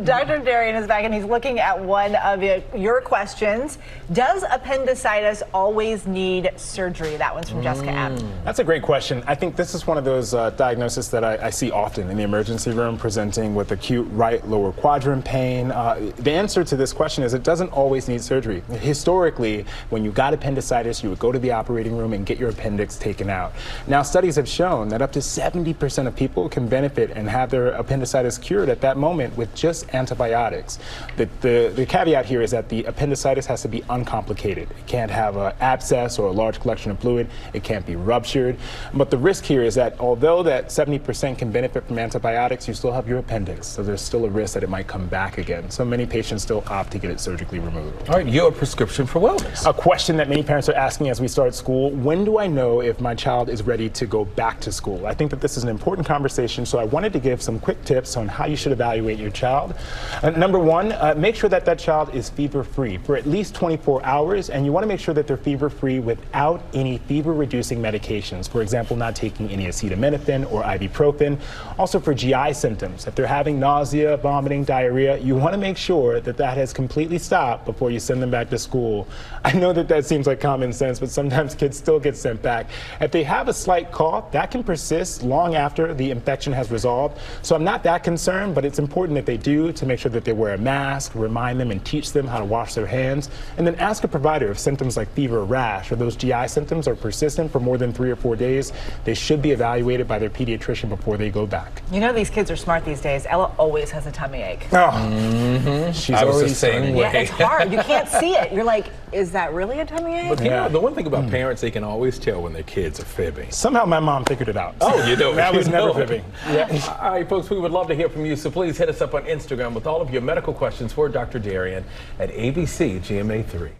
Dr. Darien is back and he's looking at one of your questions. Does appendicitis always need surgery? That one's from Jessica M. That's a great question. I think this is one of those diagnoses that I see often in the emergency room, presenting with acute right lower quadrant pain. The answer to this question is it doesn't always need surgery. Historically, when you got appendicitis, you would go to the operating room and get your appendix taken out. Now, studies have shown that up to 70% of people can benefit and have their appendicitis cured at that moment with just antibiotics. The caveat here is that the appendicitis has to be uncomplicated. It can't have an abscess or a large collection of fluid. It can't be ruptured. But the risk here is that although that 70% can benefit from antibiotics, you still have your appendix. So there's still a risk that it might come back again. So many patients still opt to get it surgically removed. All right, your prescription for wellness. A question that many parents are asking as we start school: when do I know if my child is ready to go back to school? I think that this is an important conversation, so I wanted to give some quick tips on how you should evaluate your child. Number one, make sure that that child is fever-free for at least 24 hours, and you want to make sure that they're fever-free without any fever-reducing medications. For example, not taking any acetaminophen or ibuprofen. Also for GI symptoms, if they're having nausea, vomiting, diarrhea, you want to make sure that that has completely stopped before you send them back to school. I know that that seems like common sense, but sometimes kids still get sent back. If they have a slight cough, that can persist long after the infection has resolved. So I'm not that concerned, but it's important that they do, to make sure that they wear a mask, remind them and teach them how to wash their hands, and then ask a provider if symptoms like fever or rash or those GI symptoms are persistent for more than 3 or 4 days. They should be evaluated by their pediatrician before they go back. You know these kids are smart these days. Ella always has a tummy ache. Oh, she's always the same way. Yeah, it's hard. You can't see it. You're like, is that really a tummy ache? But you know, the one thing about parents, they can always tell when their kids are fibbing. Somehow my mom figured it out. Oh, you know. That was never fibbing. Yeah. All right, folks, we would love to hear from you, so please hit us up on Instagram with all of your medical questions for Dr. Darien at ABC GMA3.